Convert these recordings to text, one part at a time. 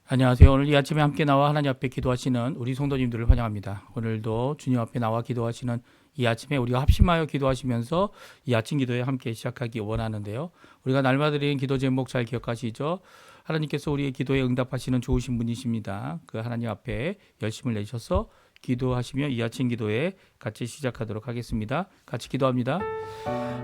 안녕하세요. 오늘 이 아침에 함께 나와 하나님 앞에 기도하시는 우리 성도님들을 환영합니다. 오늘도 주님 앞에 나와 기도하시는 이 아침에 우리가 합심하여 기도하시면서 이 아침 기도에 함께 시작하기 원하는데요. 우리가 날마다 드리는 기도 제목 잘 기억하시죠? 하나님께서 우리의 기도에 응답하시는 좋으신 분이십니다. 그 하나님 앞에 열심을 내셔서 기도하시며 이 아침 기도에 같이 시작하도록 하겠습니다. 같이 기도합니다.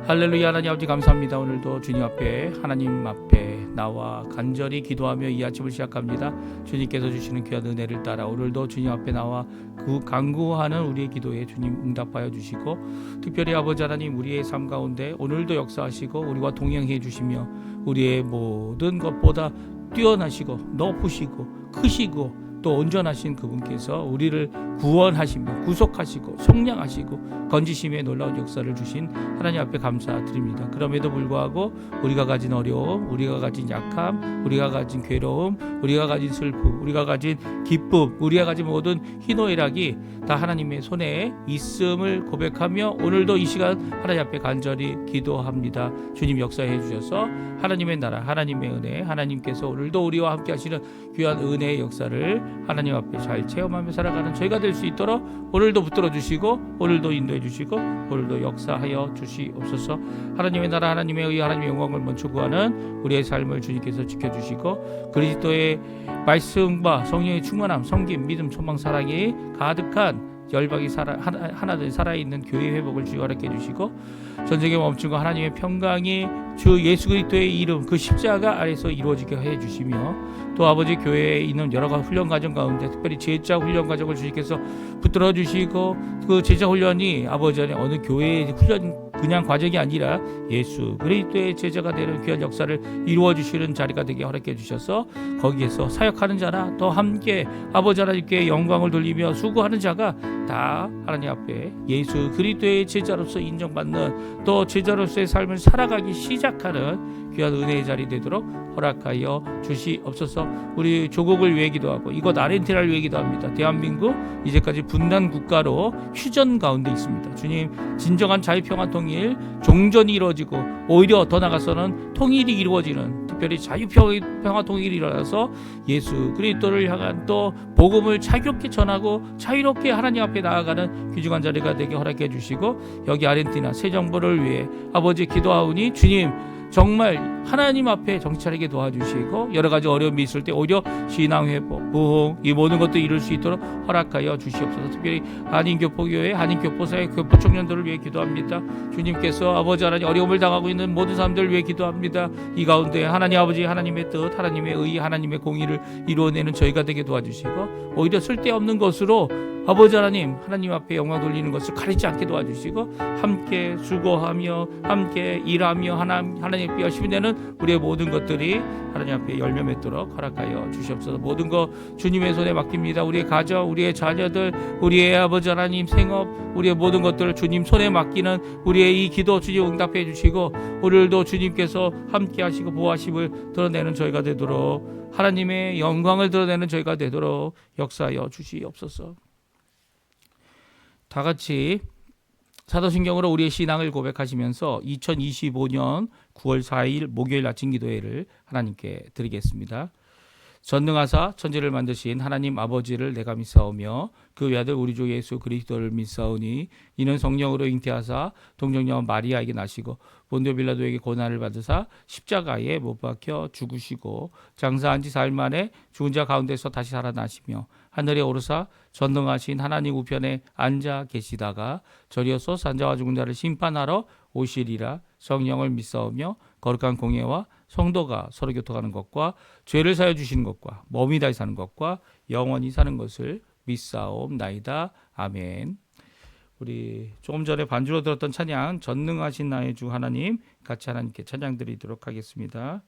할렐루야. 하나님 아버지 감사합니다. 오늘도 주님 앞에 하나님 앞에 나와 간절히 기도하며 이 아침을 시작합니다. 주님께서 주시는 귀한 은혜를 따라 오늘도 주님 앞에 나와 그 간구하는 우리의 기도에 주님 응답하여 주시고, 특별히 아버지 하나님 우리의 삶 가운데 오늘도 역사하시고 우리와 동행해 주시며 우리의 모든 것보다 뛰어나시고 높으시고 크시고 또 온전하신 그분께서 우리를 구원하시며 구속하시고 성량하시고 건지심의 놀라운 역사를 주신 하나님 앞에 감사드립니다. 그럼에도 불구하고 우리가 가진 어려움, 우리가 가진 약함, 우리가 가진 괴로움, 우리가 가진 슬픔, 우리가 가진 기쁨, 우리가 가진 모든 희노애락이 다 하나님의 손에 있음을 고백하며 오늘도 이 시간 하나님 앞에 간절히 기도합니다. 주님 역사해 주셔서 하나님의 나라, 하나님의 은혜, 하나님께서 오늘도 우리와 함께 하시는 귀한 은혜의 역사를 하나님 앞에 잘 체험하며 살아가는 저희가 될 수 있도록 오늘도 붙들어 주시고 오늘도 인도해 주시고 오늘도 역사하여 주시옵소서. 하나님의 나라, 하나님의 의, 하나님의 영광을 먼저 구하는 우리의 삶을 주님께서 지켜주시고 그리스도의 말씀과 성령의 충만함, 섬김, 믿음, 소망, 사랑이 가득한 열방이 하나들 살아있는 교회 회복을 주여 허락해 주시고, 전쟁의 멈춤과 하나님의 평강이 주 예수 그리스도의 이름 그 십자가 아래서 이루어지게 해 주시며, 또 아버지 교회에 있는 여러 가지 훈련 과정 가운데 특별히 제자 훈련 과정을 주님께서 붙들어 주시고, 그 제자 훈련이 아버지 안에 어느 교회의 훈련 그냥 과정이 아니라 예수 그리스도의 제자가 되는 귀한 역사를 이루어 주시는 자리가 되게 허락해 주셔서 거기에서 사역하는 자나 또 함께 아버지 하나님께 영광을 돌리며 수고하는 자가 다 하나님 앞에 예수 그리스도의 제자로서 인정받는, 또 제자로서의 삶을 살아가기 시작하는 귀한 은혜의 자리 되도록 허락하여 주시옵소서. 우리 조국을 위해 기도하고 이곳 아르헨티나를 위해 기도합니다. 대한민국 이제까지 분단 국가로 휴전 가운데 있습니다. 주님, 진정한 자유평화 통일, 종전이 이루어지고 오히려 더 나아가서는 통일이 이루어지는, 특별히 자유평화 통일이 일어나서 예수 그리스도를 향한 또 복음을 자유롭게 전하고 자유롭게 하나님 앞에 나아가는 귀중한 자리가 되게 허락해 주시고, 여기 아르헨티나 새 정부를 위해 아버지 기도하오니 주님 정말 하나님 앞에 정치 차리게 도와주시고, 여러 가지 어려움이 있을 때 오히려 신앙 회복, 부흥 이 모든 것도 이룰 수 있도록 허락하여 주시옵소서. 특별히 한인교포교회, 한인교포사회 교포 청년들을 위해 기도합니다. 주님께서 아버지 하나님 어려움을 당하고 있는 모든 사람들을 위해 기도합니다. 이 가운데 하나님 아버지 하나님의 뜻, 하나님의 의, 하나님의 공의를 이루어내는 저희가 되게 도와주시고, 오히려 쓸데없는 것으로 아버지 하나님 앞에 영광 돌리는 것을 가리지 않게 도와주시고, 함께 수고하며 함께 일하며 하나님께 열심히 되는 우리의 모든 것들이 하나님 앞에 열매 맺도록 허락하여 주시옵소서. 모든 것 주님의 손에 맡깁니다. 우리의 가정, 우리의 자녀들, 우리의 아버지 하나님 생업, 우리의 모든 것들을 주님 손에 맡기는 우리의 이 기도 주님 응답해 주시고, 오늘도 주님께서 함께 하시고 보호하심을 드러내는 저희가 되도록, 하나님의 영광을 드러내는 저희가 되도록 역사하여 주시옵소서. 다 같이 사도신경으로 우리의 신앙을 고백하시면서 2025년 9월 4일 목요일 아침 기도회를 하나님께 드리겠습니다. 전능하사 천지를 만드신 하나님 아버지를 내가 믿사오며 그 외아들 우리 주 예수 그리스도를 믿사오니 이는 성령으로 잉태하사 동정녀 마리아에게 나시고 본디오 빌라도에게 고난을 받으사 십자가에 못 박혀 죽으시고 장사한 지 4일 만에 죽은 자 가운데서 다시 살아나시며 하늘에 오르사 전능하신 하나님 우편에 앉아 계시다가 저리어서 산자와 죽은 자를 심판하러 오시리라. 성령을 믿사오며 거룩한 공예와 성도가 서로 교통하는 것과 죄를 사여 주시는 것과 몸이 다시 사는 것과 영원히 사는 것을 믿사옵나이다. 아멘. 우리 조금 전에 반주로 들었던 찬양 전능하신 나의 주 하나님, 같이 하나님께 찬양 드리도록 하겠습니다.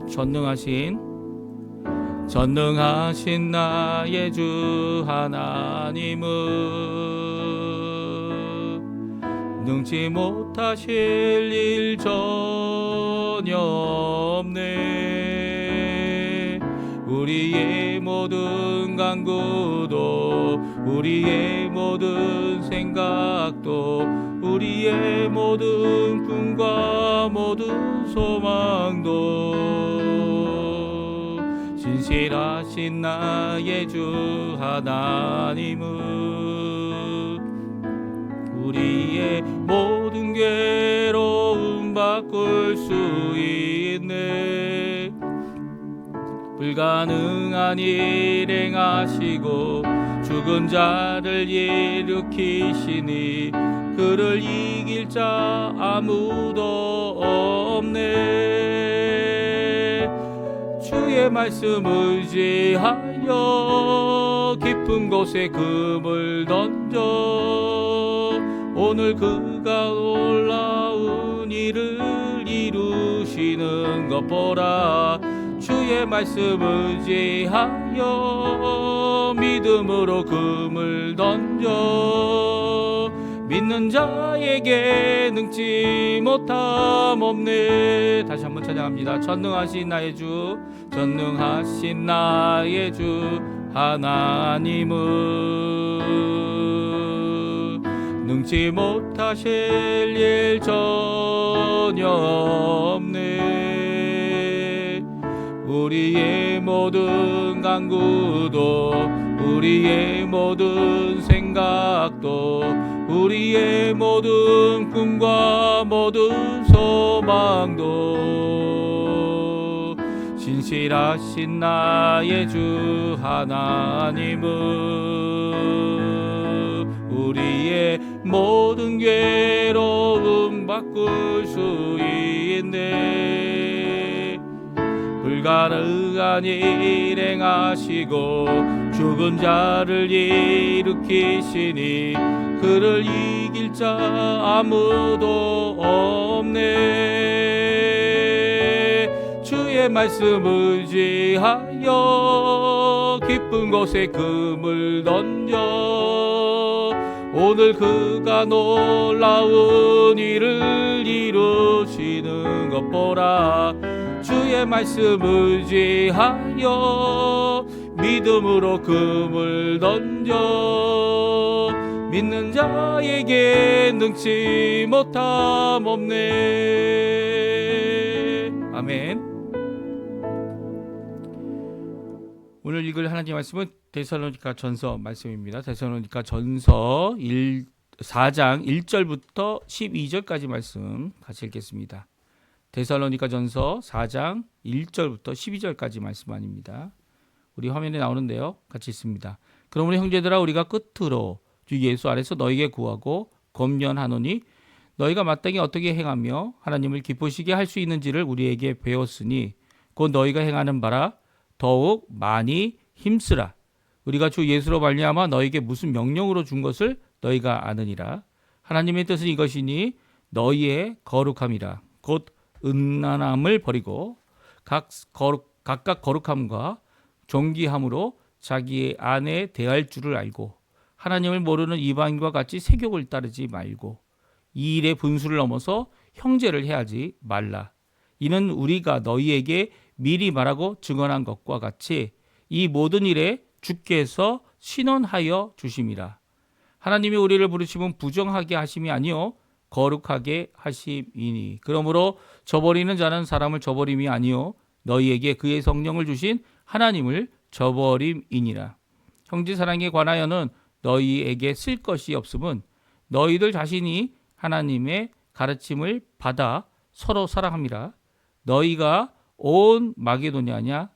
전능하신 나의 주 하나님은 능치 못하실 일 전혀 없네. 우리의 모든 모든 간구도 우리의 모든 생각도 우리의 모든 꿈과 모든 소망도 진실하신 나의 주 하나님은 우리의 모든 괴로움 바꿀 수 있네. 불가능한 일 행하시고 죽은 자를 일으키시니 그를 이길 자 아무도 없네. 주의 말씀 의지하여 깊은 곳에 금을 던져 오늘 그가 놀라운 일을 이루시는 것 보라. 주의 말씀 의지하여 믿음으로 금을 던져 믿는 자에게 능치 못함 없네. 다시 한번 찬양합니다. 전능하신 나의 주, 전능하신 나의 주 하나님은 능치 못하실 일 전혀 없네. 우리의 모든 간구도 우리의 모든 생각도 우리의 모든 꿈과 모든 소망도 진실하신 나의 주 하나님은 우리의 모든 괴로움 바꿀 수 있네. 불가능한 일 행하시고 죽은 자를 일으키시니 그를 이길 자 아무도 없네. 주의 말씀 의지하여 깊은 곳에 금을 던져 오늘 그가 놀라운 일을 이루시는 것 보라. 주의 말씀 의지하여 믿음으로 금을 던져 믿는 자에게 능치 못함 없네. 아멘. 오늘 읽을 하나님의 말씀은 데살로니가 전서 말씀입니다. 데살로니가 전서 4장 1절부터 12절까지 말씀 같이 읽겠습니다. 데살로니가 전서 4장 1절부터 12절까지 말씀 아닙니다. 우리 화면에 나오는데요. 같이 읽습니다. 그러므로 형제들아 우리가 끝으로 주 예수 안에서 너희에게 구하고 권면하노니 너희가 마땅히 어떻게 행하며 하나님을 기쁘시게 할 수 있는지를 우리에게 배웠으니 곧 너희가 행하는 바라 더욱 많이 힘쓰라. 우리가 주 예수로 말미암아 너희에게 무슨 명령으로 준 것을 너희가 아느니라. 하나님의 뜻은 이것이니 너희의 거룩함이라. 곧 음란함을 버리고 각각 거룩함과 존귀함으로 자기의 아내 대할 줄을 알고 하나님을 모르는 이방인과 같이 세욕을 따르지 말고 이 일의 분수를 넘어서 형제를 해하지 말라. 이는 우리가 너희에게 미리 말하고 증언한 것과 같이 이 모든 일에 주께서 신원하여 주심이라. 하나님이 우리를 부르심은 부정하게 하심이 아니요 거룩하게 하심이니 그러므로 저버리는 자는 사람을 저버림이 아니요 너희에게 그의 성령을 주신 하나님을 저버림이니라. 형제 사랑에 관하여는 너희에게 쓸 것이 없음은 너희들 자신이 하나님의 가르침을 받아 서로 사랑함이라. 너희가 온 마게도냐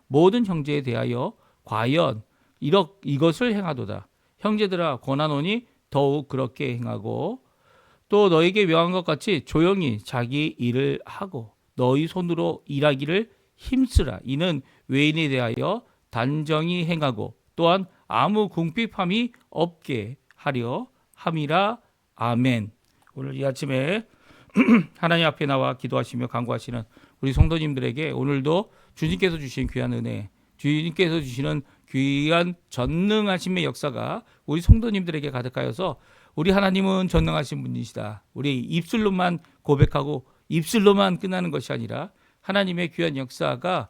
모든 형제에 대하여 과연 이것을 행하도다. 형제들아 권하노니 더욱 그렇게 행하고 또 너희에게 명한 것 같이 조용히 자기 일을 하고 너희 손으로 일하기를 힘쓰라. 이는 외인에 대하여 단정히 행하고 또한 아무 궁핍함이 없게 하려 함이라. 아멘. 오늘 이 아침에 하나님 앞에 나와 기도하시며 간구하시는 우리 성도님들에게 오늘도 주님께서 주신 귀한 은혜, 주님께서 주시는 귀한 전능하심의 역사가 우리 성도님들에게 가득하여서 우리 하나님은 전능하신 분이시다. 우리 입술로만 고백하고 입술로만 끝나는 것이 아니라 하나님의 귀한 역사가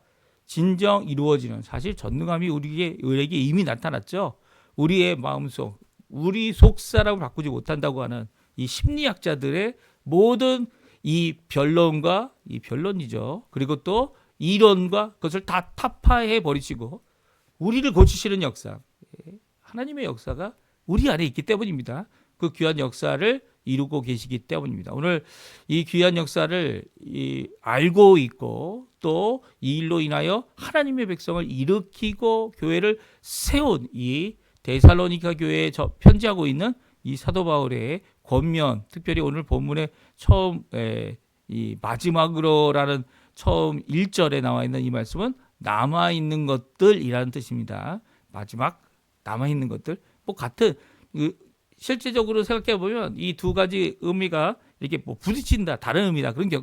진정 이루어지는 사실 전능함이 우리에게 이미 나타났죠. 우리의 마음속, 우리 속 사람을 바꾸지 못한다고 하는 이 심리학자들의 모든 이 변론과 이 변론이죠. 그리고 또 이론과 그것을 다 타파해 버리시고 우리를 고치시는 역사, 하나님의 역사가 우리 안에 있기 때문입니다. 그 귀한 역사를 이루고 계시기 때문입니다. 오늘 이 귀한 역사를 알고 있고 또 이 일로 인하여 하나님의 백성을 일으키고 교회를 세운 이 데살로니가 교회에 편지하고 있는 이 사도 바울의 권면, 특별히 오늘 본문의 처음 이 마지막으로라는 처음 1절에 나와 있는 이 말씀은 남아 있는 것들이라는 뜻입니다. 마지막 남아 있는 것들, 뭐 같은 실제적으로 생각해 보면 이 두 가지 의미가 이렇게 뭐 부딪힌다, 다른 의미다 그런 게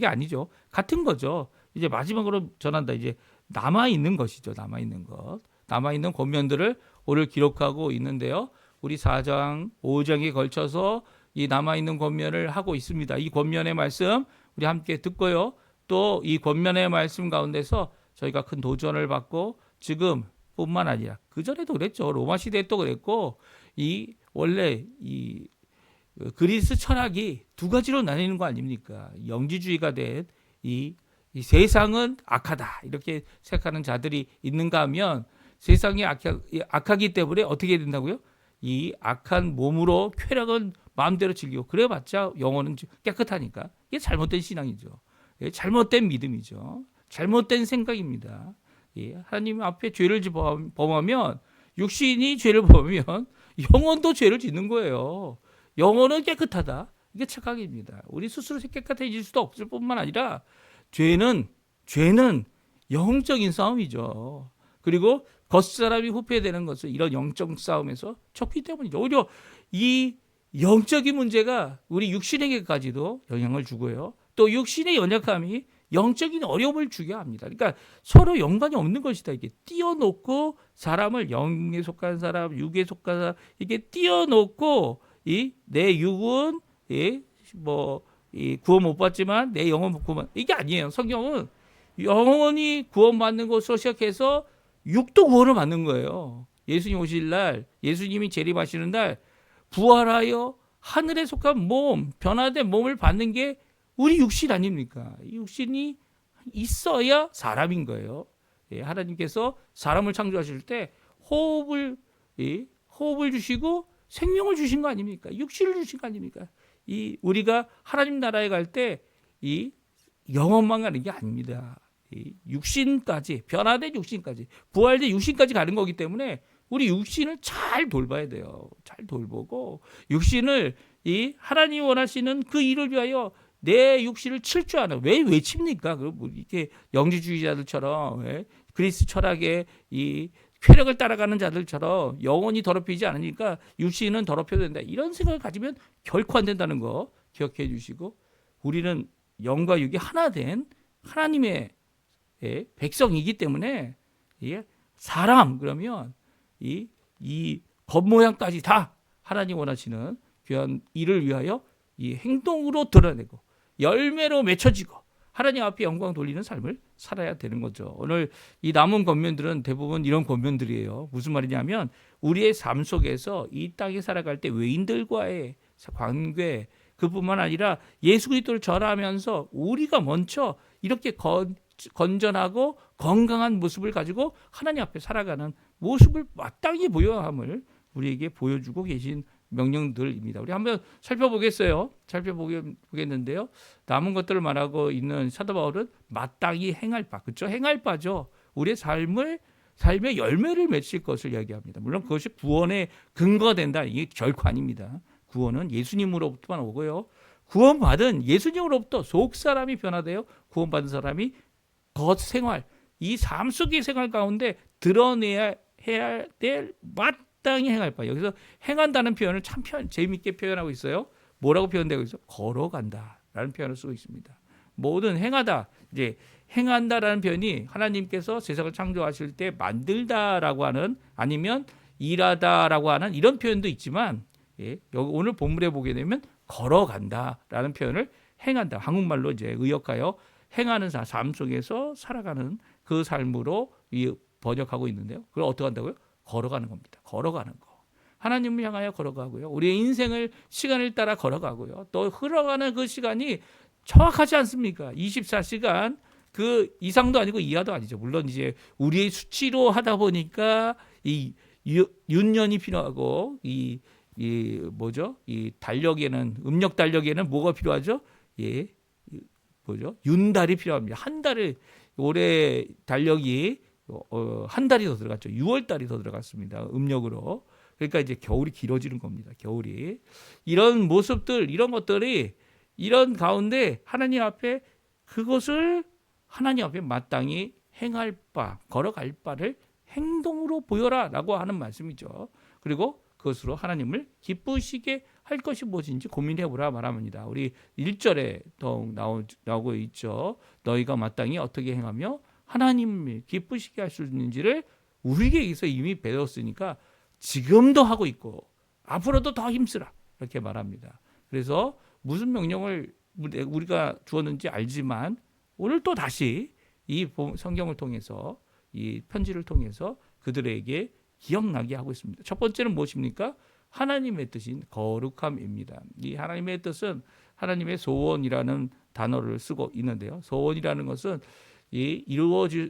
아니죠. 같은 거죠. 이제 마지막으로 전한다. 이제 남아 있는 것이죠. 남아 있는 것, 남아 있는 권면들을 오늘 기록하고 있는데요. 우리 4장, 5장에 걸쳐서 이 남아 있는 권면을 하고 있습니다. 이 권면의 말씀 우리 함께 듣고요. 또 이 권면의 말씀 가운데서 저희가 큰 도전을 받고 지금뿐만 아니라 그 전에도 그랬죠. 로마 시대에 또 그랬고 원래 이 그리스 철학이 두 가지로 나뉘는 거 아닙니까? 영지주의가 된 이 세상은 악하다 이렇게 생각하는 자들이 있는가 하면 세상이 악하기 때문에 어떻게 된다고요? 이 악한 몸으로 쾌락은 마음대로 즐기고 그래봤자 영혼은 깨끗하니까 이게 잘못된 신앙이죠. 잘못된 믿음이죠. 잘못된 생각입니다. 하나님 앞에 죄를 범하면 육신이 죄를 범하면 영혼도 죄를 짓는 거예요. 영혼은 깨끗하다. 이게 착각입니다. 우리 스스로 깨끗해질 수도 없을 뿐만 아니라 죄는 영적인 싸움이죠. 그리고 겉사람이 후패되는 것은 이런 영적 싸움에서 졌기 때문이죠. 오히려 이 영적인 문제가 우리 육신에게까지도 영향을 주고요. 또 육신의 연약함이 영적인 어려움을 주게 합니다. 그러니까 서로 연관이 없는 것이다. 이게 띄어놓고 사람을 영에 속한 사람, 육에 속한 사람 이게 띄어놓고 내 육은 구원 못 받지만 내 영혼 구원 이게 아니에요. 성경은 영혼이 구원받는 것으로 시작해서 육도 구원을 받는 거예요. 예수님 오실 날, 예수님이 재림하시는 날 부활하여 하늘에 속한 몸, 변화된 몸을 받는 게 우리 육신 아닙니까? 이 육신이 있어야 사람인 거예요. 하나님께서 사람을 창조하실 때 호흡을 주시고 생명을 주신 거 아닙니까? 육신을 주신 거 아닙니까? 우리가 하나님 나라에 갈 때 이 영혼만 가는 게 아닙니다. 육신까지, 변화된 육신까지, 부활된 육신까지 가는 거기 때문에 우리 육신을 잘 돌봐야 돼요. 잘 돌보고 육신을 하나님이 원하시는 그 일을 위하여 내 육신을 칠 줄 아는 왜 칩니까? 이렇게 영지주의자들처럼 그리스 철학의 이 쾌락을 따라가는 자들처럼 영혼이 더럽히지 않으니까 육신은 더럽혀도 된다. 이런 생각을 가지면 결코 안 된다는 거 기억해 주시고 우리는 영과 육이 하나 된 하나님의 백성이기 때문에 사람 그러면 이 겉모양까지 다 하나님 원하시는 귀한 일을 위하여 이 행동으로 드러내고 열매로 맺혀지고 하나님 앞에 영광 돌리는 삶을 살아야 되는 거죠. 오늘 이 남은 권면들은 대부분 이런 권면들이에요. 무슨 말이냐면 우리의 삶 속에서 이 땅에 살아갈 때 외인들과의 관계 그뿐만 아니라 예수 그리스도를 전하면서 우리가 먼저 이렇게 건전하고 건강한 모습을 가지고 하나님 앞에 살아가는 모습을 마땅히 보여야 함을 우리에게 보여주고 계신 명령들입니다. 우리 한번 살펴보겠는데요. 남은 것들을 말하고 있는 사도 바울은 마땅히 행할 바, 그렇죠? 행할 바죠. 우리의 삶의 열매를 맺을 것을 이야기합니다. 물론 그것이 구원의 근거가 된다. 이게 결코 아닙니다. 구원은 예수님으로부터만 오고요. 구원받은 예수님으로부터 속 사람이 변화되어 구원받은 사람이 겉 생활, 이 삶 속의 생활 가운데 드러내야 해야 될 마땅히 행할 바. 여기서 행한다는 표현을 참 재미있게 표현하고 있어요. 뭐라고 표현되고 있어요? 걸어간다라는 표현을 쓰고 있습니다. 뭐든 행하다. 이제 행한다라는 표현이 하나님께서 세상을 창조하실 때 만들다라고 하는 아니면 일하다라고 하는 이런 표현도 있지만 여기 오늘 본문에 보게 되면 걸어간다라는 표현을 행한다. 한국말로 이제 의역하여 행하는 삶 속에서 살아가는 그 삶으로 번역하고 있는데요. 그걸 어떻게 한다고요? 걸어가는 겁니다. 걸어가는 거. 하나님을 향하여 걸어가고요. 우리의 인생을 시간을 따라 걸어가고요. 또 흘러가는 그 시간이 정확하지 않습니까? 24시간 그 이상도 아니고 이하도 아니죠. 물론 이제 우리의 수치로 하다 보니까 이 윤년이 필요하고 이 뭐죠? 이 달력에는 음력 달력에는 뭐가 필요하죠? 예, 뭐죠? 윤달이 필요합니다. 한 달을 올해 달력이 한 달이 더 들어갔죠. 6월 달이 더 들어갔습니다. 음력으로. 그러니까 이제 겨울이 길어지는 겁니다. 겨울이. 이런 모습들, 이런 것들이 이런 가운데 하나님 앞에 그것을 하나님 앞에 마땅히 행할 바, 걸어갈 바를 행동으로 보여라라고 하는 말씀이죠. 그리고 그것으로 하나님을 기쁘시게 할 것이 무엇인지 고민해보라 말합니다. 우리 1절에 더욱 나오고 있죠. 너희가 마땅히 어떻게 행하며 하나님을 기쁘시게 할 수 있는지를 우리에게서 이미 배웠으니까 지금도 하고 있고 앞으로도 더 힘쓰라 이렇게 말합니다. 그래서 무슨 명령을 우리가 주었는지 알지만 오늘 또 다시 이 성경을 통해서 이 편지를 통해서 그들에게 기억나게 하고 있습니다. 첫 번째는 무엇입니까? 하나님의 뜻인 거룩함입니다. 이 하나님의 뜻은 하나님의 소원이라는 단어를 쓰고 있는데요. 소원이라는 것은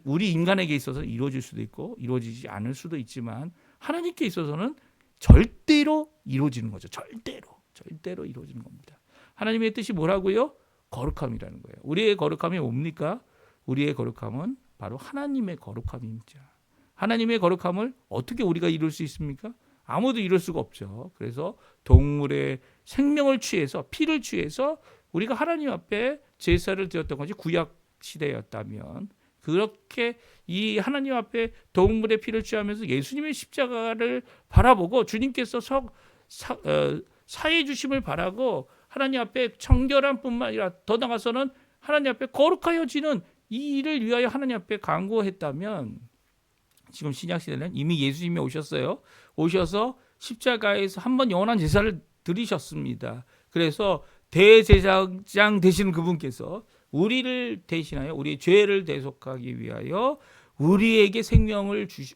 우리 인간에게 있어서 이루어질 수도 있고 이루어지지 않을 수도 있지만 하나님께 있어서는 절대로 이루어지는 거죠. 절대로 이루어지는 겁니다. 하나님의 뜻이 뭐라고요? 거룩함이라는 거예요. 우리의 거룩함이 뭡니까? 우리의 거룩함은 바로 하나님의 거룩함입니다. 하나님의 거룩함을 어떻게 우리가 이룰 수 있습니까? 아무도 이룰 수가 없죠. 그래서 동물의 생명을 취해서 피를 취해서 우리가 하나님 앞에 제사를 드렸던 것이 구약 시대였다면 그렇게 이 하나님 앞에 동물의 피를 취하면서 예수님의 십자가를 바라보고 주님께서 사해 주심을 바라고 하나님 앞에 청결한 뿐만 아니라 더 나아가서는 하나님 앞에 거룩하여지는 이 일을 위하여 하나님 앞에 간구했다면 지금 신약시대는 이미 예수님이 오셨어요. 오셔서 십자가에서 한번 영원한 제사를 드리셨습니다. 그래서 대제사장 되시는 그분께서 우리를 대신하여 우리의 죄를 대속하기 위하여 우리에게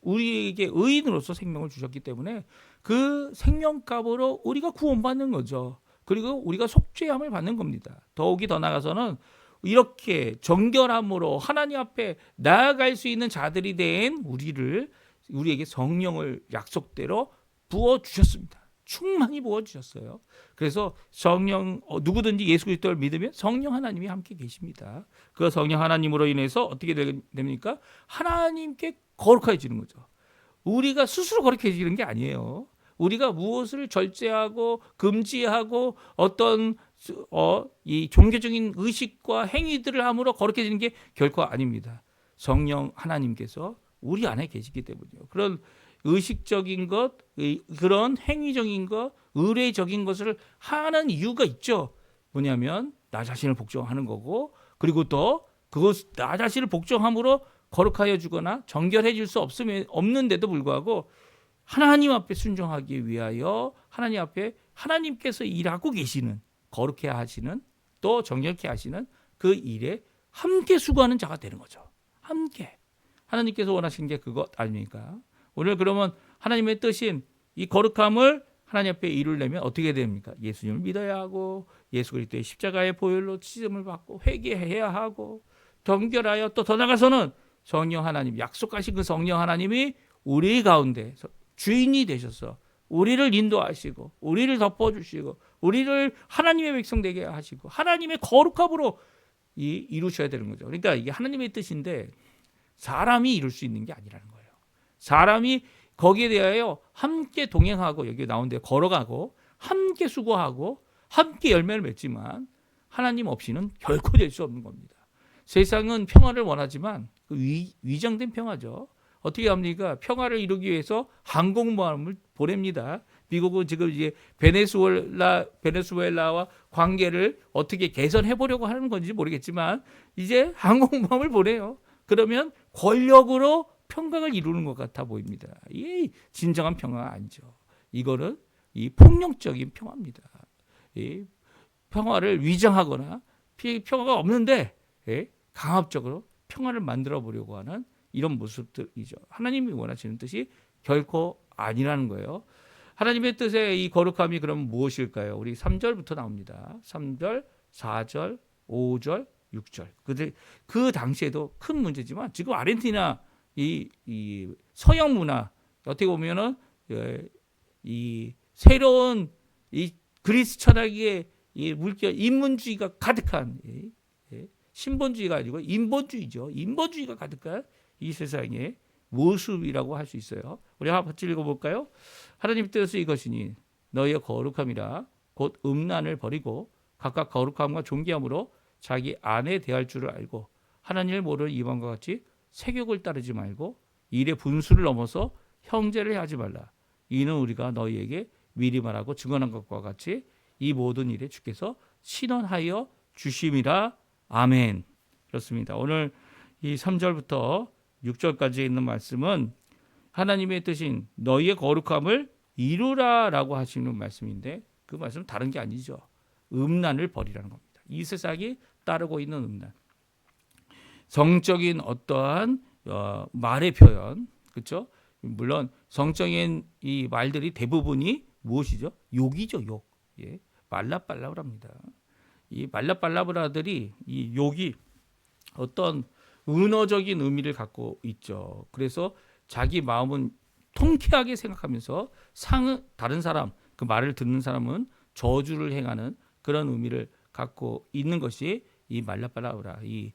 우리에게 의인으로서 생명을 주셨기 때문에 그 생명값으로 우리가 구원받는 거죠. 그리고 우리가 속죄함을 받는 겁니다. 더욱이 더 나아가서는 이렇게 정결함으로 하나님 앞에 나아갈 수 있는 자들이 된 우리에게 성령을 약속대로 부어주셨습니다. 충만히 부어주셨어요. 그래서 성령 누구든지 예수 그리스도를 믿으면 성령 하나님이 함께 계십니다. 그 성령 하나님으로 인해서 어떻게 됩니까? 하나님께 거룩해지는 거죠. 우리가 스스로 거룩해지는 게 아니에요. 우리가 무엇을 절제하고 금지하고 어떤 이 종교적인 의식과 행위들을 함으로 거룩해지는 게 결코 아닙니다. 성령 하나님께서 우리 안에 계시기 때문이요. 그런 의식적인 것, 그런 행위적인 것, 의례적인 것을 하는 이유가 있죠. 뭐냐면 나 자신을 복종하는 거고, 그리고 또 나 자신을 복종함으로 거룩하여 주거나 정결해질 수 없는데도 불구하고 하나님 앞에 순종하기 위하여 하나님 앞에 하나님께서 일하고 계시는, 거룩해 하시는, 또 정결케 하시는 그 일에 함께 수고하는 자가 되는 거죠. 함께. 하나님께서 원하시는 게 그것 아닙니까? 오늘 그러면 하나님의 뜻인 이 거룩함을 하나님 앞에 이루려면 어떻게 됩니까? 예수님을 믿어야 하고 예수 그리스도의 십자가의 보혈로 찢음을 받고 회개해야 하고 정결하여 또 더 나아가서는 성령 하나님, 약속하신 그 성령 하나님이 우리 가운데 주인이 되셔서 우리를 인도하시고 우리를 덮어주시고 우리를 하나님의 백성 되게 하시고 하나님의 거룩함으로 이루셔야 되는 거죠. 그러니까 이게 하나님의 뜻인데 사람이 이룰 수 있는 게 아니라는 거예요. 사람이 거기에 대하여 함께 동행하고 여기 나온 데 걸어가고 함께 수고하고 함께 열매를 맺지만 하나님 없이는 결코 될 수 없는 겁니다. 세상은 평화를 원하지만 그 위장된 평화죠. 어떻게 합니까? 평화를 이루기 위해서 항공모함을 보냅니다. 미국은 지금 이제 베네수엘라와 관계를 어떻게 개선해 보려고 하는 건지 모르겠지만 이제 항공모함을 보내요. 그러면 권력으로 평강을 이루는 것 같아 보입니다. 이게 진정한 평화가 아니죠. 이거는 이 폭력적인 평화입니다. 이 평화를 위장하거나 평화가 없는데 강압적으로 평화를 만들어 보려고 하는 이런 모습들이죠. 하나님이 원하시는 뜻이 결코 아니라는 거예요. 하나님의 뜻의 이 거룩함이 그럼 무엇일까요? 우리 3절부터 나옵니다. 3절, 4절, 5절, 6절. 그 당시에도 큰 문제지만 지금 아르헨티나 이 서양 문화 어떻게 보면은 이 새로운 이 그리스 철학의 이 물결 인문주의가 가득한 신본주의가 아니고 인본주의죠. 인본주의가 가득한 이 세상의 모습이라고 할 수 있어요. 우리 한번 같이 읽어볼까요? 하나님 뜻은 이것이니 너희의 거룩함이라 곧 음란을 버리고 각각 거룩함과 존귀함으로 자기 아내 대할 줄을 알고 하나님을 모르는 이방과 같이 세욕을 따르지 말고 일의 분수를 넘어서 형제를 하지 말라. 이는 우리가 너희에게 미리 말하고 증언한 것과 같이 이 모든 일에 주께서 신원하여 주심이라. 아멘. 그렇습니다. 오늘 이 3절부터 6절까지 있는 말씀은 하나님의 뜻인 너희의 거룩함을 이루라라고 하시는 말씀인데 그 말씀은 다른 게 아니죠. 음란을 버리라는 겁니다. 이 세상이 따르고 있는 음란. 성적인 어떠한 말의 표현, 그렇죠? 물론 성적인 이 말들이 대부분이 무엇이죠? 욕이죠, 욕. 예, 말라빨라브라입니다. 이 말라빨라브라들이 이 욕이 어떤 은어적인 의미를 갖고 있죠. 그래서 자기 마음은 통쾌하게 생각하면서 다른 사람, 그 말을 듣는 사람은 저주를 행하는 그런 의미를 갖고 있는 것이 이 말라빨라브라, 이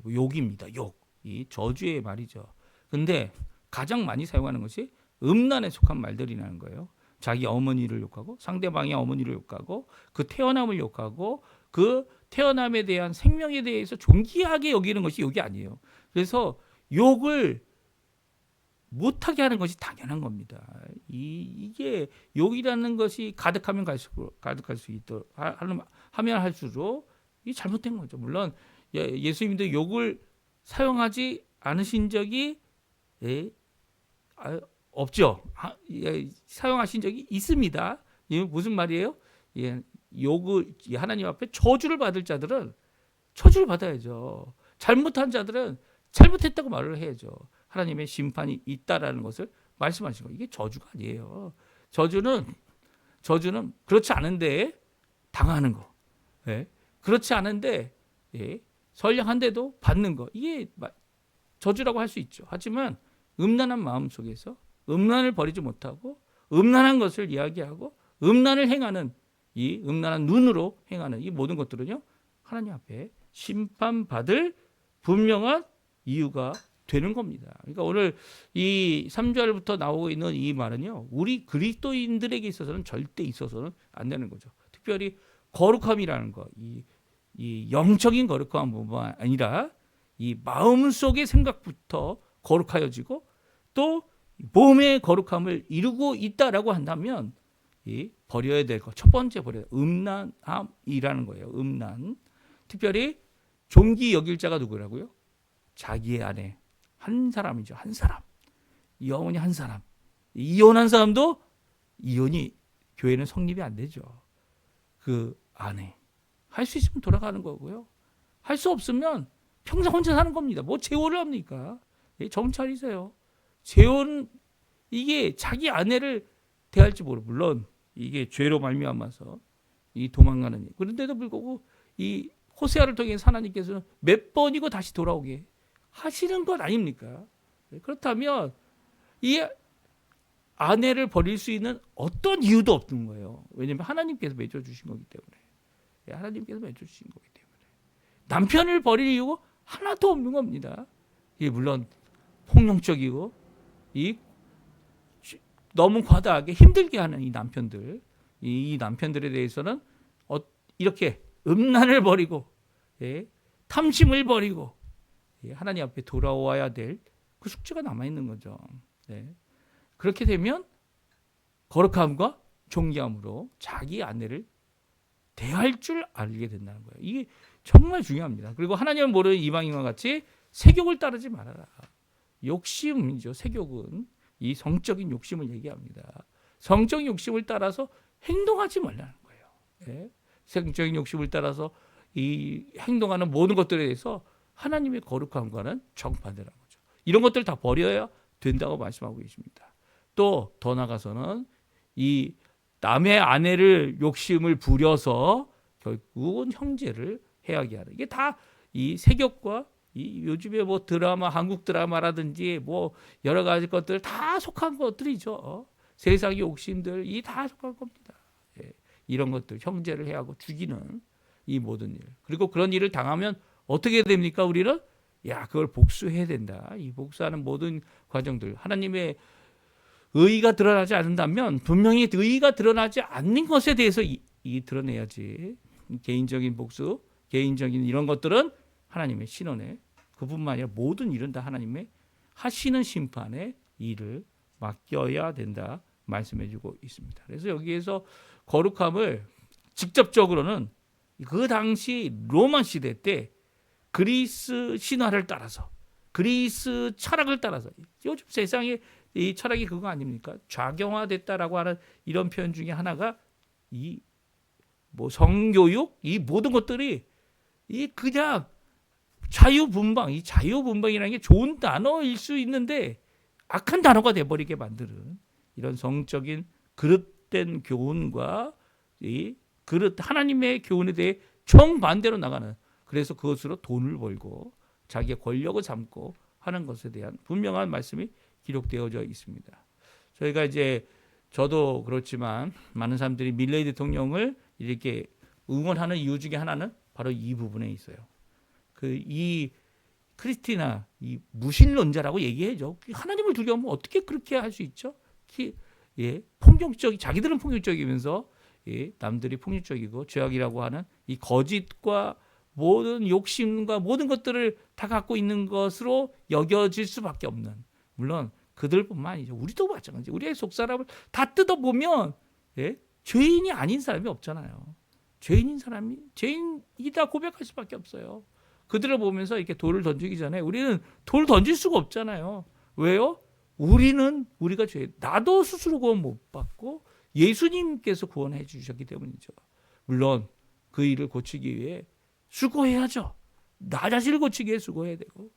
욕입니다. 욕, 이 저주의 말이죠. 근데 가장 많이 사용하는 것이 음란에 속한 말들이라는 거예요. 자기 어머니를 욕하고 상대방의 어머니를 욕하고 그 태어남을 욕하고 그 태어남에 대한 생명에 대해서 존귀하게 여기는 것이 욕이 아니에요. 그래서 욕을 못하게 하는 것이 당연한 겁니다. 이게 욕이라는 것이 가득하면 가득할 수 있도록 하면 할수록 이 잘못된 거죠. 물론 예수님도 욕을 사용하지 않으신 적이 없죠. 사용하신 적이 있습니다. 이게 무슨 말이에요? 욕을 하나님 앞에 저주를 받을 자들은 저주를 받아야죠. 잘못한 자들은 잘못했다고 말을 해야죠. 하나님의 심판이 있다라는 것을 말씀하신 거예요. 이게 저주가 아니에요. 저주는 그렇지 않은데 당하는 거. 그렇지 않은데 선량한데도 받는 거. 이게 저주라고 할 수 있죠. 하지만 음란한 마음 속에서 음란을 버리지 못하고 음란한 것을 이야기하고 음란을 행하는 이 음란한 눈으로 행하는 이 모든 것들은요, 하나님 앞에 심판받을 분명한 이유가 되는 겁니다. 그러니까 오늘 이 3절부터 나오고 있는 이 말은요, 우리 그리스도인들에게 있어서는 절대 있어서는 안 되는 거죠. 특별히 거룩함이라는 거, 이 영적인 거룩함뿐만 아니라 이 마음 속의 생각부터 거룩하여지고 또 몸의 거룩함을 이루고 있다라고 한다면 이 버려야 될 것, 첫 번째 버려야 될 음란함이라는 거예요. 음란. 특별히 존귀 여길 자가 누구라고요? 자기의 아내 한 사람이죠. 한 사람. 영혼이 한 사람. 이혼한 사람도 이혼이 교회는 성립이 안 되죠. 그 아내. 할 수 있으면 돌아가는 거고요. 할 수 없으면 평생 혼자 사는 겁니다. 뭐 재혼을 합니까? 정신 차리세요. 재혼, 이게 자기 아내를 대할지 모르고, 물론 이게 죄로 말미암아서 이 도망가는 일. 그런데도 불구하고 이 호세아를 통해 하나님께서는 몇 번이고 다시 돌아오게 하시는 것 아닙니까? 그렇다면 이 아내를 버릴 수 있는 어떤 이유도 없는 거예요. 왜냐하면 하나님께서 맺어주신 거기 때문에. 하나님께서 맺어주신 거기 때문에. 남편을 버릴 이유가 하나도 없는 겁니다. 이게 물론 폭력적이고 이 너무 과다하게 힘들게 하는 이 남편들, 이 남편들에 대해서는 이렇게 음란을 버리고 탐심을 버리고 하나님 앞에 돌아와야 될 그 숙제가 남아있는 거죠. 그렇게 되면 거룩함과 존귀함으로 자기 아내를 대할 줄 알게 된다는 거예요. 이게 정말 중요합니다. 그리고 하나님을 모르는 이방인과 같이 세욕을 따르지 말아라. 욕심이죠. 세욕은 이 성적인 욕심을 얘기합니다. 성적인 욕심을 따라서 행동하지 말라는 거예요. 성적인 욕심을 따라서 이 행동하는 모든 것들에 대해서 하나님의 거룩함과는 정반대라는 거죠. 이런 것들 다 버려야 된다고 말씀하고 계십니다. 또 더 나가서는 이 남의 아내를 욕심을 부려서 결국은 형제를 해하게 하는, 이게 다 이 세격과 이 요즘에 뭐 드라마, 한국 드라마라든지 뭐 여러 가지 것들 다 속한 것들이죠. 세상의 욕심들 이 다 속한 겁니다. 예. 이런 것들 형제를 해하고 죽이는 이 모든 일, 그리고 그런 일을 당하면 어떻게 됩니까? 우리는 그걸 복수해야 된다. 이 복수하는 모든 과정들, 하나님의 의의가 드러나지 않는다면 분명히 의의가 드러나지 않는 것에 대해서 드러내야지. 개인적인 복수, 개인적인 이런 것들은 하나님의 신원에, 그뿐만 아니라 모든 일은 다 하나님의 하시는 심판의 일을 맡겨야 된다 말씀해주고 있습니다. 그래서 여기에서 거룩함을 직접적으로는 그 당시 로마 시대 때 그리스 신화를 따라서, 그리스 철학을 따라서, 요즘 세상에 이 철학이 그거 아닙니까? 좌경화됐다라고 하는 이런 표현 중에 하나가 이 뭐 성교육, 이 모든 것들이 이 그냥 자유분방, 이 자유분방이라는 게 좋은 단어일 수 있는데 악한 단어가 돼버리게 만드는 이런 성적인 그릇된 교훈과 이 하나님의 교훈에 대해 정반대로 나가는, 그래서 그것으로 돈을 벌고 자기의 권력을 삼고 하는 것에 대한 분명한 말씀이 기록되어져 있습니다. 저희가 이제 저도 그렇지만 많은 사람들이 밀레이 대통령을 이렇게 응원하는 이유 중에 하나는 바로 이 부분에 있어요. 이 크리스티나 이 무신론자라고 얘기해죠. 하나님을 두려워하면 어떻게 그렇게 할 수 있죠? 자기들은 폭력적이면서 남들이 폭력적이고 죄악이라고 하는 이 거짓과 모든 욕심과 모든 것들을 다 갖고 있는 것으로 여겨질 수밖에 없는, 물론 그들뿐만 아니죠. 우리도 마찬가지. 우리의 속사람을 다 뜯어보면 죄인이 아닌 사람이 없잖아요. 죄인인 사람이 죄인이다 고백할 수밖에 없어요. 그들을 보면서 이렇게 돌을 던지기 전에 우리는 돌 던질 수가 없잖아요. 왜요? 우리가 나도 스스로 구원 못 받고 예수님께서 구원해 주셨기 때문이죠. 물론 그 일을 고치기 위해 수고해야죠. 나 자신을 고치기 위해 수고해야 되고,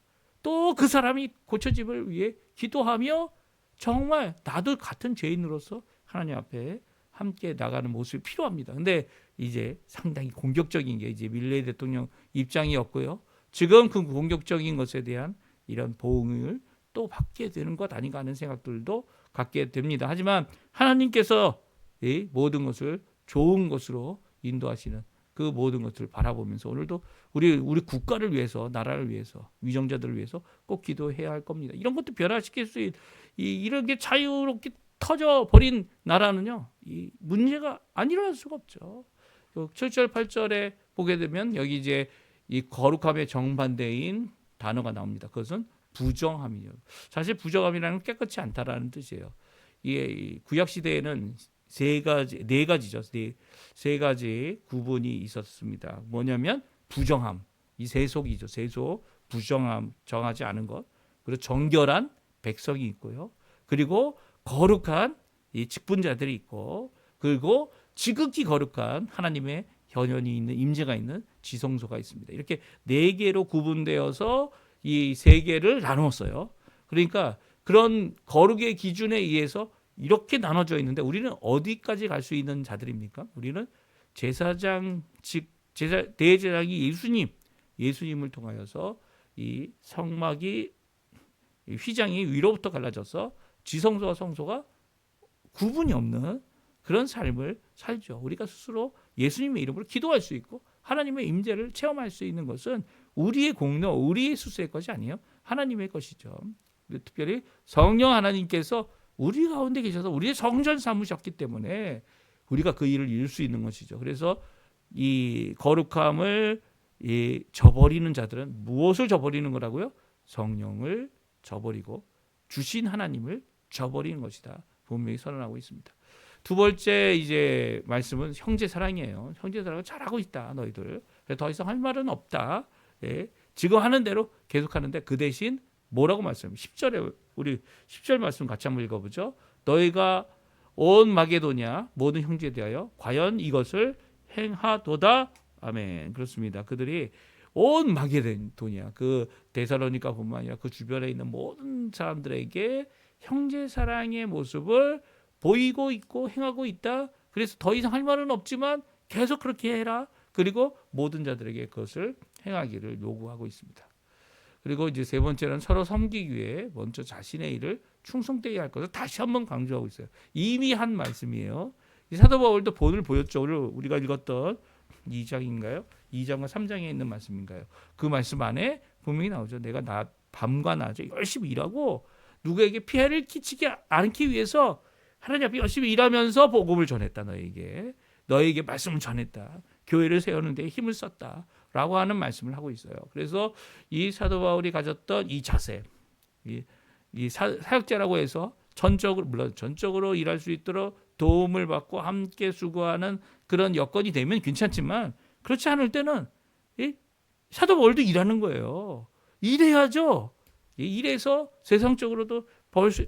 또 그 사람이 고쳐짐을 위해 기도하며 정말 나도 같은 죄인으로서 하나님 앞에 함께 나가는 모습이 필요합니다. 근데 이제 상당히 공격적인 게 이제 밀레이 대통령 입장이었고요. 지금 그 공격적인 것에 대한 이런 보응을 또 받게 되는 것 아닌가 하는 생각들도 갖게 됩니다. 하지만 하나님께서 이 모든 것을 좋은 것으로 인도하시는 그 모든 것들을 바라보면서 오늘도 우리 국가를 위해서, 나라를 위해서, 위정자들을 위해서 꼭 기도해야 할 겁니다. 이런 것도 변화시킬 수 이런 게 자유롭게 터져 버린 나라는요, 이 문제가 안 일어날 수가 없죠. 7절 8절에 보게 되면 여기 이제 이 거룩함의 정반대인 단어가 나옵니다. 그것은 부정함이에요. 사실 부정함이라는 건 깨끗이 않다라는 뜻이에요. 이 구약 시대에는 네 가지 구분이 있었습니다. 뭐냐면 부정함, 이 세속이죠. 세속, 부정함, 정하지 않은 것. 그리고 정결한 백성이 있고요. 그리고 거룩한 이 직분자들이 있고, 그리고 지극히 거룩한 하나님의 현현이 있는 임재가 있는 지성소가 있습니다. 이렇게 네 개로 구분되어서 이 세 개를 나누었어요. 그러니까 그런 거룩의 기준에 의해서 이렇게 나눠져 있는데 우리는 어디까지 갈 수 있는 자들입니까? 우리는 제사장, 즉 대제사장이 예수님을 통하여서 이 성막이, 휘장이 위로부터 갈라져서 지성소와 성소가 구분이 없는 그런 삶을 살죠. 우리가 스스로 예수님의 이름으로 기도할 수 있고 하나님의 임재를 체험할 수 있는 것은 우리의 공로, 우리의 수수의 것이 아니에요. 하나님의 것이죠. 특별히 성령 하나님께서 우리 가운데 계셔서 우리의 성전 삼으셨기 때문에 우리가 그 일을 이룰 수 있는 것이죠. 그래서 이 거룩함을 저버리는 자들은 무엇을 저버리는 거라고요? 성령을 저버리고 주신 하나님을 저버리는 것이다. 분명히 선언하고 있습니다. 두 번째 이제 말씀은 형제 사랑이에요. 형제 사랑을 잘하고 있다, 너희들. 더 이상 할 말은 없다. 지금 하는 대로 계속하는데 그 대신 뭐라고 말씀해요? 10절에 우리 10절 말씀 같이 한번 읽어보죠. 너희가 온 마게도냐 모든 형제에 대하여 과연 이것을 행하도다. 아멘. 그렇습니다. 그들이 온 마게도니아 그 데살로니가뿐만 아니라 그 주변에 있는 모든 사람들에게 형제 사랑의 모습을 보이고 있고 행하고 있다. 그래서 더 이상 할 말은 없지만 계속 그렇게 해라. 그리고 모든 자들에게 그것을 행하기를 요구하고 있습니다. 그리고 이제 세 번째는 서로 섬기기 위해 먼저 자신의 일을 충성되게 할 것을 다시 한번 강조하고 있어요. 이미 한 말씀이에요. 이 사도 바울도 본을 보였죠. 오늘 우리가 읽었던 2장인가요? 2장과 3장에 있는 말씀인가요? 그 말씀 안에 분명히 나오죠. 내가 밤과 낮에 열심히 일하고 누구에게 피해를 끼치지 않기 위해서 하나님 앞에 열심히 일하면서 복음을 전했다. 너에게 말씀을 전했다. 교회를 세우는 데 힘을 썼다. 라고 하는 말씀을 하고 있어요. 그래서 이 사도 바울이 가졌던 이 자세, 이 사역자라고 해서 물론 전적으로 일할 수 있도록 도움을 받고 함께 수고하는 그런 여건이 되면 괜찮지만 그렇지 않을 때는 이 사도 바울도 일하는 거예요. 일해야죠. 일해서 세상적으로도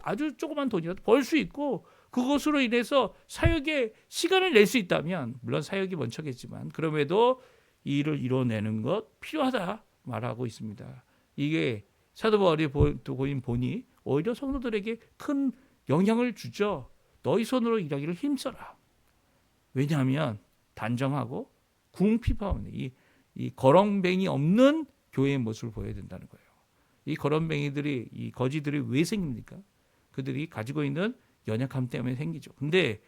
아주 조그만 돈이라도 벌 수 있고 그것으로 인해서 사역에 시간을 낼 수 있다면 물론 사역이 먼저겠지만 그럼에도 이 일을 이뤄내는 것 필요하다 말하고 있습니다. 이게 사도 바울이 보인 본이 오히려 성도들에게 큰 영향을 주죠. 너희 손으로 일하기를 힘써라. 왜냐하면 단정하고 궁핍하는 이 거렁뱅이 없는 교회의 모습을 보여야 된다는 거예요. 이 거렁뱅이들이 이 거지들이 왜 생깁니까? 그들이 가지고 있는 연약함 때문에 생기죠. 근데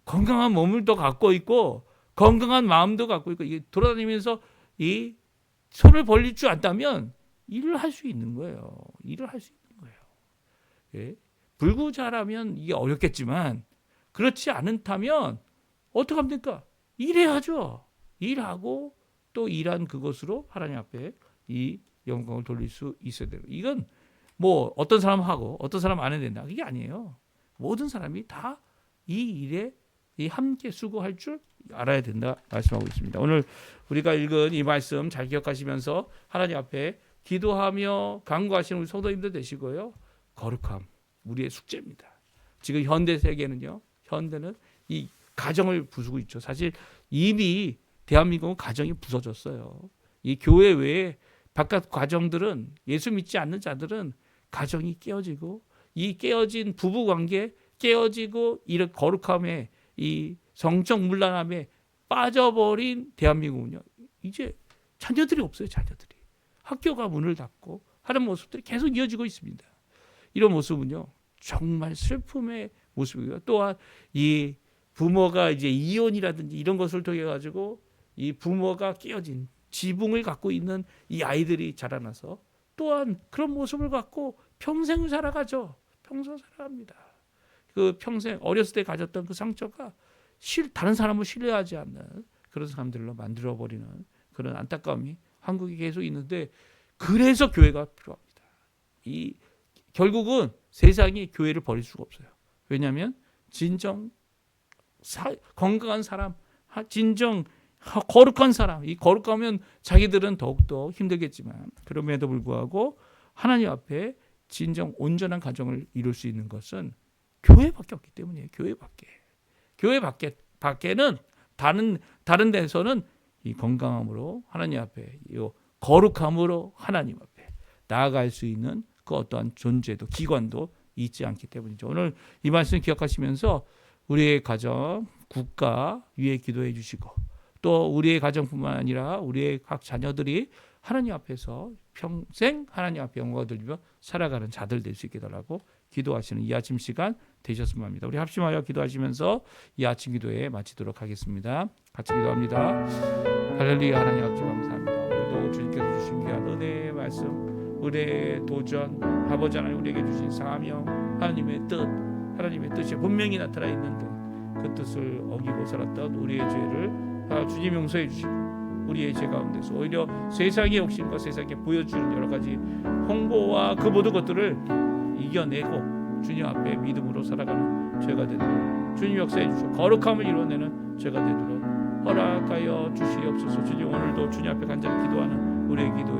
건강한 몸을 더 갖고 있고 건강한 마음도 갖고 있고 이게 돌아다니면서 이 손을 벌릴 줄 안다면 일을 할 수 있는 거예요. 일을 할 수 있는 거예요. 예? 불구자라면 이게 어렵겠지만 그렇지 않다면 어떻게 합니까? 일해야죠. 일하고 또 일한 그것으로 하나님 앞에 이 영광을 돌릴 수 있어야 돼요. 이건 뭐 어떤 사람 하고 어떤 사람 안 해야 된다. 그게 아니에요. 모든 사람이 다 이 일에 함께 수고할 줄 알아야 된다 말씀하고 있습니다. 오늘 우리가 읽은 이 말씀 잘 기억하시면서 하나님 앞에 기도하며 간구하시는 우리 성도님들 되시고요. 거룩함 우리의 숙제입니다. 지금 현대 세계는요. 현대는 이 가정을 부수고 있죠. 사실 이미 대한민국은 가정이 부서졌어요. 이 교회 외에 바깥 가정들은 예수 믿지 않는 자들은 가정이 깨어지고 이 깨어진 부부관계 깨어지고 이런 거룩함에 이 성적 문란함에 빠져버린 대한민국은요. 이제 자녀들이 없어요. 자녀들이. 학교가 문을 닫고 하는 모습들이 계속 이어지고 있습니다. 이런 모습은요. 정말 슬픔의 모습이고요. 또한 이 부모가 이제 이혼이라든지 이런 것을 통해 가지고 이 부모가 깨어진 지붕을 갖고 있는 이 아이들이 자라나서 또한 그런 모습을 갖고 평생을 살아가죠. 평생 살아갑니다. 그 평생 어렸을 때 가졌던 그 상처가 다른 사람을 신뢰하지 않는 그런 사람들로 만들어버리는 그런 안타까움이 한국에 계속 있는데 그래서 교회가 필요합니다. 결국은 세상이 교회를 버릴 수가 없어요. 왜냐하면 진정 건강한 사람, 진정 거룩한 사람, 이 거룩하면 자기들은 더욱더 힘들겠지만 그럼에도 불구하고 하나님 앞에 진정 온전한 가정을 이룰 수 있는 것은 교회밖에 없기 때문이에요. 교회 밖에는 다른 데서는 이 건강함으로 하나님 앞에 이 거룩함으로 하나님 앞에 나아갈 수 있는 그 어떠한 존재도 기관도 있지 않기 때문이죠. 오늘 이 말씀 기억하시면서 우리의 가정, 국가 위에 기도해 주시고 또 우리의 가정뿐만 아니라 우리의 각 자녀들이 하나님 앞에서 평생 하나님 앞에 영광을 돌리며 살아가는 자들 될 수 있게 달라고 기도하시는 이 아침 시간 되셨으면 합니다. 우리 합심하여 기도하시면서 이 아침 기도에 마치도록 하겠습니다. 같이 기도합니다. 할렐루야. 하나님 아버지 감사합니다. 오늘도 주님께서 주신 귀한 은혜의 말씀, 은혜의 도전, 아버지 하나님 우리에게 주신 사명, 하나님의 뜻이 분명히 나타나 있는 그 뜻을 어기고 살았던 우리의 죄를 주님 용서해 주시고 우리의 죄 가운데서 오히려 세상의 욕심과 세상에 보여주는 여러 가지 홍보와 그 모든 것들을 이겨내고 주님 앞에 믿음으로 살아가는 죄가 되도록 주님 역사해 주시고 거룩함을 이루어내는 죄가 되도록 허락하여 주시옵소서. 주님 오늘도 주님 앞에 간절히 기도하는 우리의 기도